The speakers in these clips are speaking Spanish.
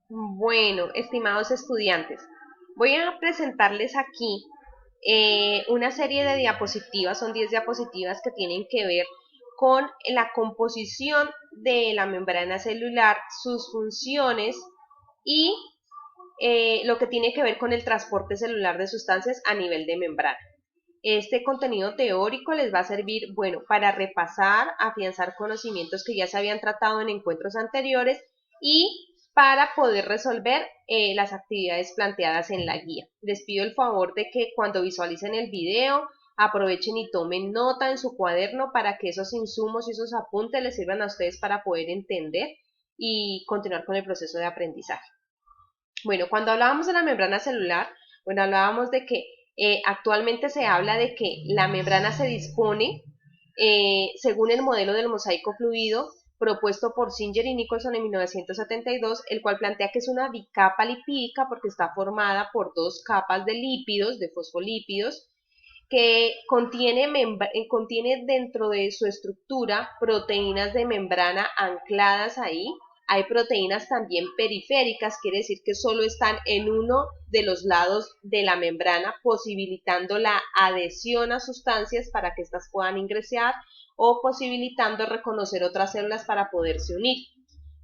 Bueno, estimados estudiantes, voy a presentarles aquí una serie de diapositivas, son 10 diapositivas que tienen que ver con la composición de la membrana celular, sus funciones y lo que tiene que ver con el transporte celular de sustancias a nivel de membrana. Este contenido teórico les va a servir, bueno, para repasar, afianzar conocimientos que ya se habían tratado en encuentros anteriores y para poder resolver las actividades planteadas en la guía. Les pido el favor de que cuando visualicen el video aprovechen y tomen nota en su cuaderno para que esos insumos y esos apuntes les sirvan a ustedes para poder entender y continuar con el proceso de aprendizaje. Bueno, cuando hablábamos de la membrana celular, bueno, hablábamos de que actualmente se habla de que la membrana se dispone según el modelo del mosaico fluido propuesto por Singer y Nicholson en 1972, el cual plantea que es una bicapa lipídica porque está formada por dos capas de lípidos, de fosfolípidos, que contiene dentro de su estructura proteínas de membrana ancladas ahí. Hay proteínas también periféricas, quiere decir que solo están en uno de los lados de la membrana, posibilitando la adhesión a sustancias para que éstas puedan ingresar o posibilitando reconocer otras células para poderse unir.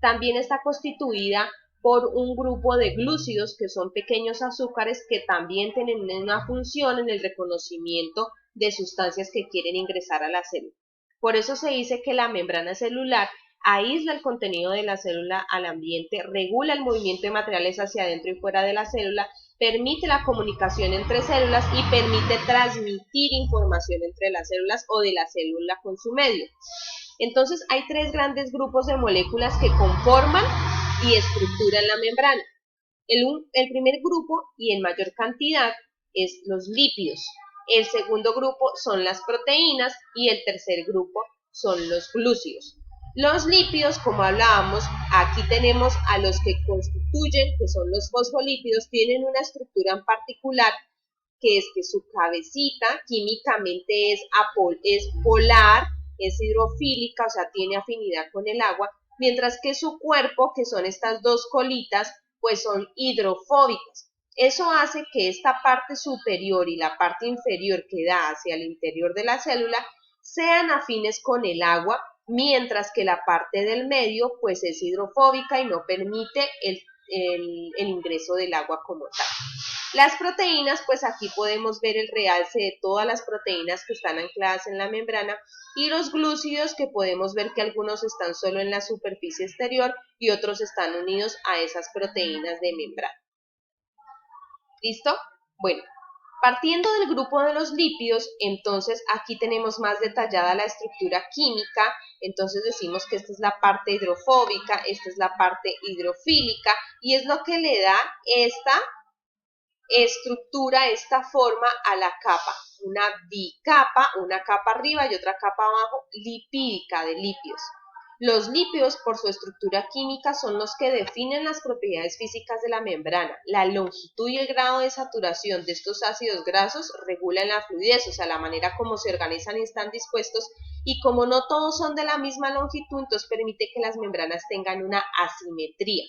También está constituida por un grupo de glúcidos, que son pequeños azúcares que también tienen una función en el reconocimiento de sustancias que quieren ingresar a la célula. Por eso se dice que la membrana celular aísla el contenido de la célula al ambiente, regula el movimiento de materiales hacia adentro y fuera de la célula, permite la comunicación entre células y permite transmitir información entre las células o de la célula con su medio. Entonces hay tres grandes grupos de moléculas que conforman y estructuran la membrana. El primer grupo y en mayor cantidad es los lípidos. El segundo grupo son las proteínas y el tercer grupo son los glúcidos. Los lípidos, como hablábamos, aquí tenemos a los que constituyen, que son los fosfolípidos, tienen una estructura en particular, que es que su cabecita químicamente es polar, es hidrofílica, o sea, tiene afinidad con el agua, mientras que su cuerpo, que son estas dos colitas, pues son hidrofóbicas. Eso hace que esta parte superior y la parte inferior que da hacia el interior de la célula sean afines con el agua, mientras que la parte del medio pues es hidrofóbica y no permite el ingreso del agua como tal. Las proteínas, pues aquí podemos ver el realce de todas las proteínas que están ancladas en la membrana, y los glúcidos, que podemos ver que algunos están solo en la superficie exterior y otros están unidos a esas proteínas de membrana. ¿Listo? Bueno, partiendo del grupo de los lípidos, entonces aquí tenemos más detallada la estructura química. Entonces decimos que esta es la parte hidrofóbica, esta es la parte hidrofílica, y es lo que le da esta estructura, esta forma a la capa, una bicapa, una capa arriba y otra capa abajo, lipídica, de lípidos. Los lípidos, por su estructura química, son los que definen las propiedades físicas de la membrana. La longitud y el grado de saturación de estos ácidos grasos regulan la fluidez, o sea, la manera como se organizan y están dispuestos, y como no todos son de la misma longitud, entonces permite que las membranas tengan una asimetría.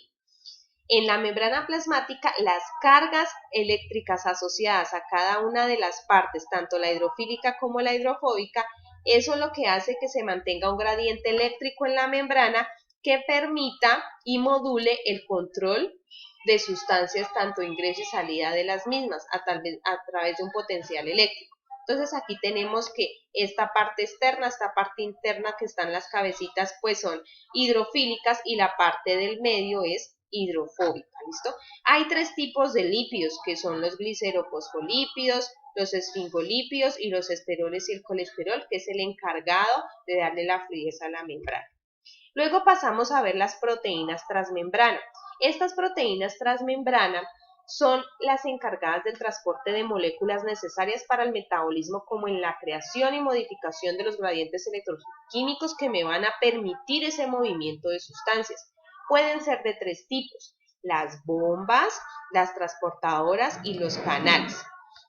En la membrana plasmática, las cargas eléctricas asociadas a cada una de las partes, tanto la hidrofílica como la hidrofóbica, eso es lo que hace que se mantenga un gradiente eléctrico en la membrana que permita y module el control de sustancias, tanto ingreso y salida de las mismas, a través de un potencial eléctrico. Entonces aquí tenemos que esta parte externa, esta parte interna que están las cabecitas, pues son hidrofílicas, y la parte del medio es hidrofóbica, ¿listo? Hay tres tipos de lípidos, que son los glicerofosfolípidos, los esfingolípidos y los esteroles y el colesterol, que es el encargado de darle la fluidez a la membrana. Luego pasamos a ver las proteínas transmembrana. Estas proteínas transmembrana son las encargadas del transporte de moléculas necesarias para el metabolismo, como en la creación y modificación de los gradientes electroquímicos que me van a permitir ese movimiento de sustancias. Pueden ser de tres tipos: las bombas, las transportadoras y los canales.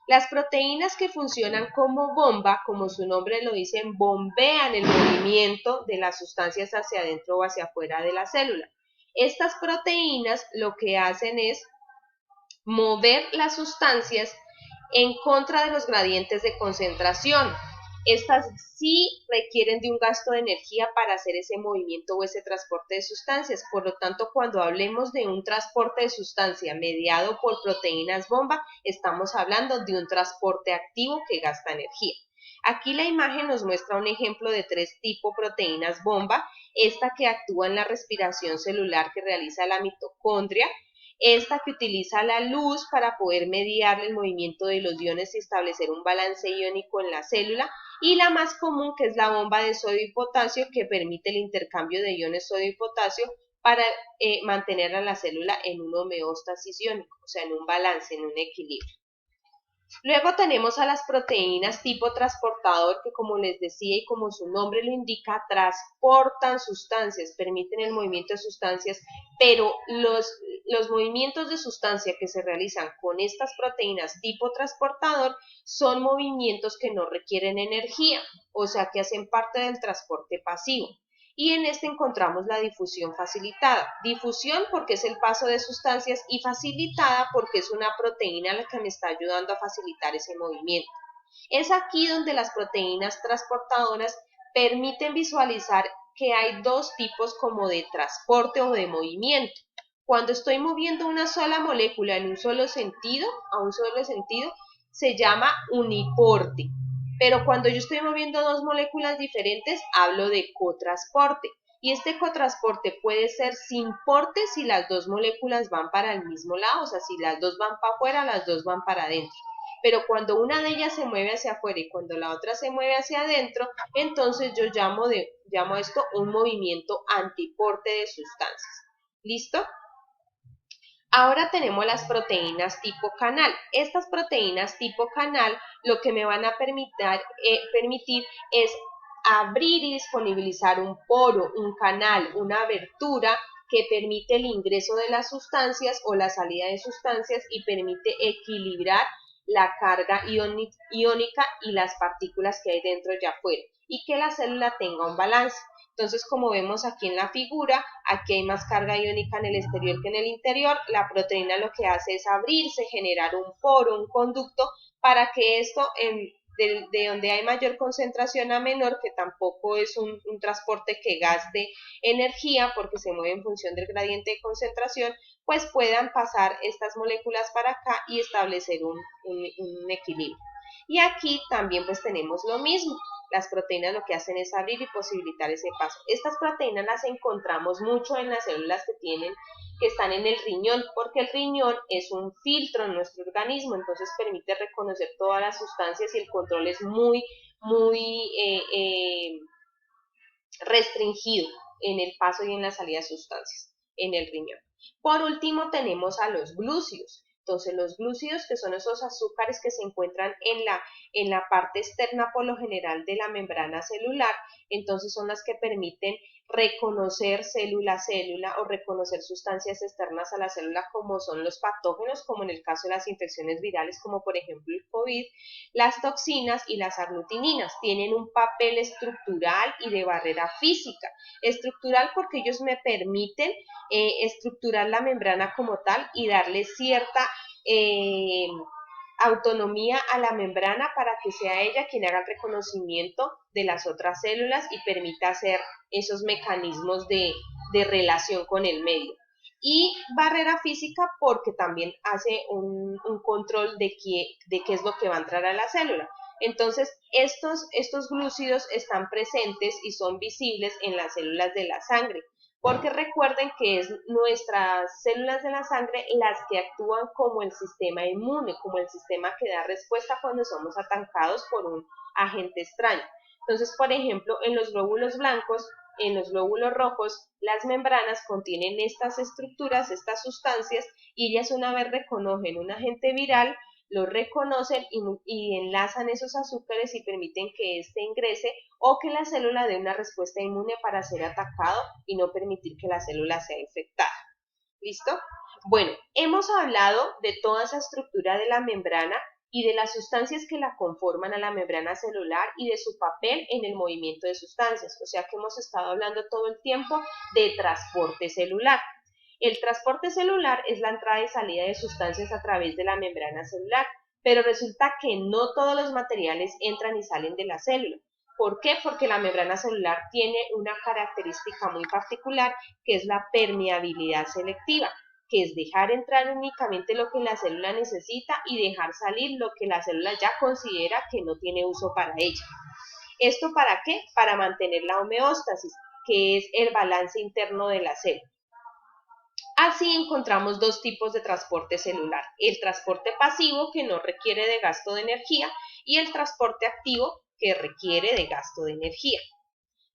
Las proteínas que funcionan como bomba, como su nombre lo dice, bombean el movimiento de las sustancias hacia adentro o hacia afuera de la célula. Estas proteínas lo que hacen es mover las sustancias en contra de los gradientes de concentración. Estas sí requieren de un gasto de energía para hacer ese movimiento o ese transporte de sustancias. Por lo tanto, cuando hablemos de un transporte de sustancia mediado por proteínas bomba, estamos hablando de un transporte activo que gasta energía. Aquí la imagen nos muestra un ejemplo de 3 tipos de proteínas bomba. Esta que actúa en la respiración celular que realiza la mitocondria, esta que utiliza la luz para poder mediar el movimiento de los iones y establecer un balance iónico en la célula, y la más común, que es la bomba de sodio y potasio, que permite el intercambio de iones sodio y potasio para mantener a la célula en una homeostasis iónico, o sea, en un balance, en un equilibrio. Luego tenemos a las proteínas tipo transportador que, como les decía y como su nombre lo indica, transportan sustancias, permiten el movimiento de sustancias, pero los movimientos de sustancia que se realizan con estas proteínas tipo transportador son movimientos que no requieren energía, o sea que hacen parte del transporte pasivo. Y en este encontramos la difusión facilitada. Difusión porque es el paso de sustancias y facilitada porque es una proteína la que me está ayudando a facilitar ese movimiento. Es aquí donde las proteínas transportadoras permiten visualizar que hay 2 tipos como de transporte o de movimiento. Cuando estoy moviendo una sola molécula en un solo sentido, a un solo sentido, se llama uniporte. Pero cuando yo estoy moviendo 2 moléculas diferentes, hablo de cotransporte. Y este cotransporte puede ser sin porte si las 2 moléculas van para el mismo lado, o sea, si las 2 van para afuera, las 2 van para adentro. Pero cuando una de ellas se mueve hacia afuera y cuando la otra se mueve hacia adentro, entonces yo llamo a esto un movimiento antiporte de sustancias. ¿Listo? Ahora tenemos las proteínas tipo canal. Estas proteínas tipo canal lo que me van a permitir es abrir y disponibilizar un poro, un canal, una abertura que permite el ingreso de las sustancias o la salida de sustancias y permite equilibrar la carga iónica y las partículas que hay dentro y afuera, y que la célula tenga un balance. Entonces, como vemos aquí en la figura, aquí hay más carga iónica en el exterior que en el interior. La proteína lo que hace es abrirse, generar un poro, un conducto, para que esto, de donde hay mayor concentración a menor, que tampoco es un transporte que gaste energía porque se mueve en función del gradiente de concentración, pues puedan pasar estas moléculas para acá y establecer un equilibrio. Y aquí también pues tenemos lo mismo. Las proteínas lo que hacen es abrir y posibilitar ese paso. Estas proteínas las encontramos mucho en las células que están en el riñón, porque el riñón es un filtro en nuestro organismo, entonces permite reconocer todas las sustancias y el control es muy restringido en el paso y en la salida de sustancias en el riñón. Por último tenemos a los glúcidos. Entonces los glúcidos, que son esos azúcares que se encuentran en la parte externa por lo general de la membrana celular, entonces son las que permiten reconocer célula a célula o reconocer sustancias externas a la célula, como son los patógenos, como en el caso de las infecciones virales, como por ejemplo el COVID, las toxinas y las aglutininas. Tienen un papel estructural y de barrera física. Estructural porque ellos me permiten estructurar la membrana como tal y darle cierta autonomía a la membrana para que sea ella quien haga el reconocimiento de las otras células y permita hacer esos mecanismos de relación con el medio. Y barrera física porque también hace un control de qué es lo que va a entrar a la célula. Entonces, estos glúcidos están presentes y son visibles en las células de la sangre, porque recuerden que es nuestras células de la sangre las que actúan como el sistema inmune, como el sistema que da respuesta cuando somos atacados por un agente extraño. Entonces, por ejemplo, en los glóbulos blancos, en los glóbulos rojos, las membranas contienen estas estructuras, estas sustancias, y ellas una vez reconocen un agente viral, lo reconocen y enlazan esos azúcares y permiten que éste ingrese o que la célula dé una respuesta inmune para ser atacado y no permitir que la célula sea infectada. ¿Listo? Bueno, hemos hablado de toda esa estructura de la membrana y de las sustancias que la conforman a la membrana celular y de su papel en el movimiento de sustancias. O sea que hemos estado hablando todo el tiempo de transporte celular. El transporte celular es la entrada y salida de sustancias a través de la membrana celular, pero resulta que no todos los materiales entran y salen de la célula. ¿Por qué? Porque la membrana celular tiene una característica muy particular, que es la permeabilidad selectiva, que es dejar entrar únicamente lo que la célula necesita y dejar salir lo que la célula ya considera que no tiene uso para ella. ¿Esto para qué? Para mantener la homeostasis, que es el balance interno de la célula. Así encontramos dos tipos de transporte celular: el transporte pasivo, que no requiere de gasto de energía, y el transporte activo, que requiere de gasto de energía.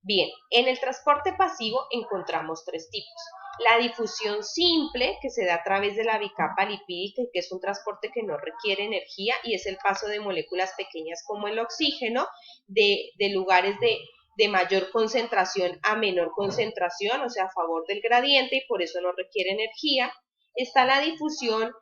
Bien, en el transporte pasivo encontramos tres tipos. La difusión simple, que se da a través de la bicapa lipídica y que es un transporte que no requiere energía y es el paso de moléculas pequeñas como el oxígeno de lugares de mayor concentración a menor concentración, o sea, a favor del gradiente, y por eso no requiere energía. Está la difusión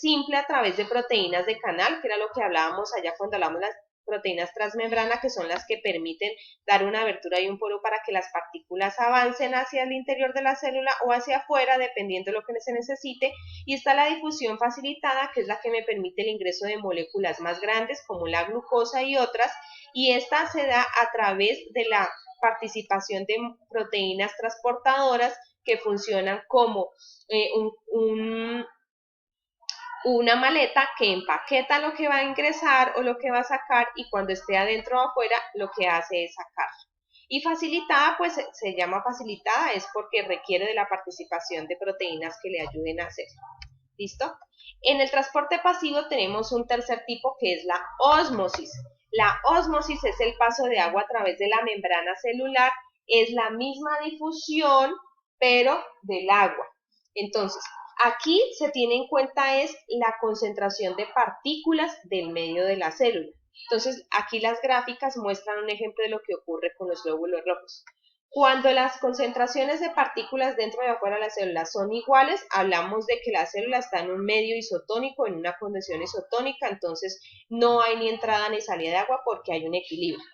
simple a través de proteínas de canal, que era lo que hablábamos allá cuando hablamos de las proteínas transmembrana, que son las que permiten dar una abertura y un poro para que las partículas avancen hacia el interior de la célula o hacia afuera, dependiendo de lo que se necesite. Y está la difusión facilitada, que es la que me permite el ingreso de moléculas más grandes, como la glucosa y otras, y esta se da a través de la participación de proteínas transportadoras que funcionan como una maleta que empaqueta lo que va a ingresar o lo que va a sacar, y cuando esté adentro o afuera lo que hace es sacar. Y facilitada, pues se llama facilitada, es porque requiere de la participación de proteínas que le ayuden a hacerlo. ¿Listo? En el transporte pasivo tenemos un tercer tipo, que es la ósmosis. La ósmosis es el paso de agua a través de la membrana celular, es la misma difusión, pero del agua. Entonces, aquí se tiene en cuenta es la concentración de partículas del medio de la célula. Entonces, aquí las gráficas muestran un ejemplo de lo que ocurre con los glóbulos rojos. Cuando las concentraciones de partículas dentro y afuera de la célula son iguales, hablamos de que la célula está en un medio isotónico, en una condición isotónica, entonces no hay ni entrada ni salida de agua porque hay un equilibrio.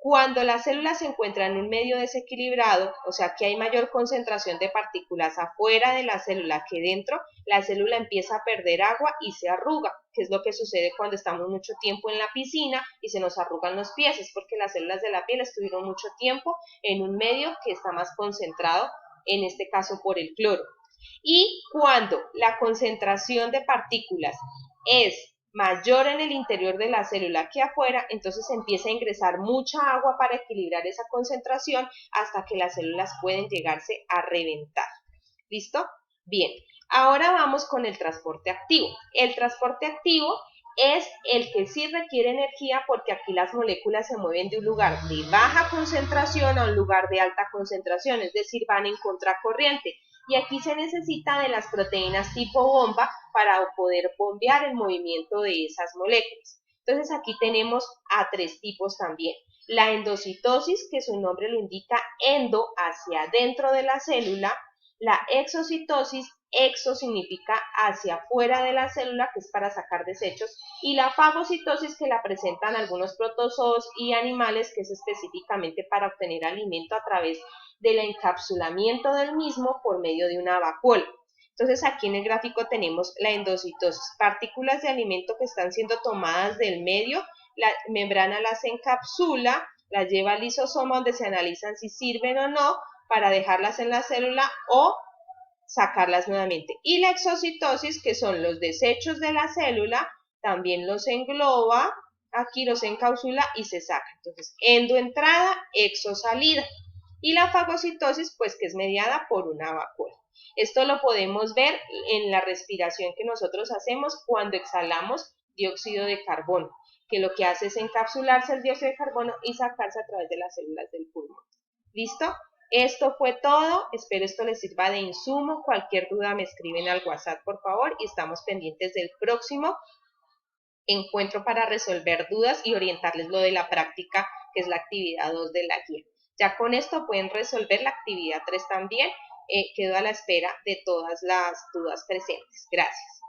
Cuando la célula se encuentra en un medio desequilibrado, o sea que hay mayor concentración de partículas afuera de la célula que dentro, la célula empieza a perder agua y se arruga, que es lo que sucede cuando estamos mucho tiempo en la piscina y se nos arrugan los pies, es porque las células de la piel estuvieron mucho tiempo en un medio que está más concentrado, en este caso por el cloro. Y cuando la concentración de partículas es mayor en el interior de la célula que afuera, entonces empieza a ingresar mucha agua para equilibrar esa concentración hasta que las células pueden llegarse a reventar. ¿Listo? Bien, ahora vamos con el transporte activo. El transporte activo es el que sí requiere energía, porque aquí las moléculas se mueven de un lugar de baja concentración a un lugar de alta concentración, es decir, van en contracorriente. Y aquí se necesita de las proteínas tipo bomba para poder bombear el movimiento de esas moléculas. Entonces aquí tenemos a tres tipos también. La endocitosis, que su nombre lo indica, endo, hacia adentro de la célula. La exocitosis, exo significa hacia afuera de la célula, que es para sacar desechos, y la fagocitosis, que la presentan algunos protozoos y animales, que es específicamente para obtener alimento a través del encapsulamiento del mismo por medio de una vacuola. Entonces aquí en el gráfico tenemos la endocitosis, partículas de alimento que están siendo tomadas del medio, la membrana las encapsula, las lleva al lisosoma donde se analizan si sirven o no para dejarlas en la célula o sacarlas nuevamente. Y la exocitosis, que son los desechos de la célula, también los engloba, aquí los encapsula y se saca. Entonces, endoentrada, exosalida. Y la fagocitosis, pues que es mediada por una vacuola. Esto lo podemos ver en la respiración que nosotros hacemos cuando exhalamos dióxido de carbono, que lo que hace es encapsularse el dióxido de carbono y sacarse a través de las células del pulmón. ¿Listo? Esto fue todo, espero esto les sirva de insumo. Cualquier duda me escriben al WhatsApp, por favor, y estamos pendientes del próximo encuentro para resolver dudas y orientarles lo de la práctica, que es la actividad 2 de la guía. Ya con esto pueden resolver la actividad 3 también. Quedo a la espera de todas las dudas presentes. Gracias.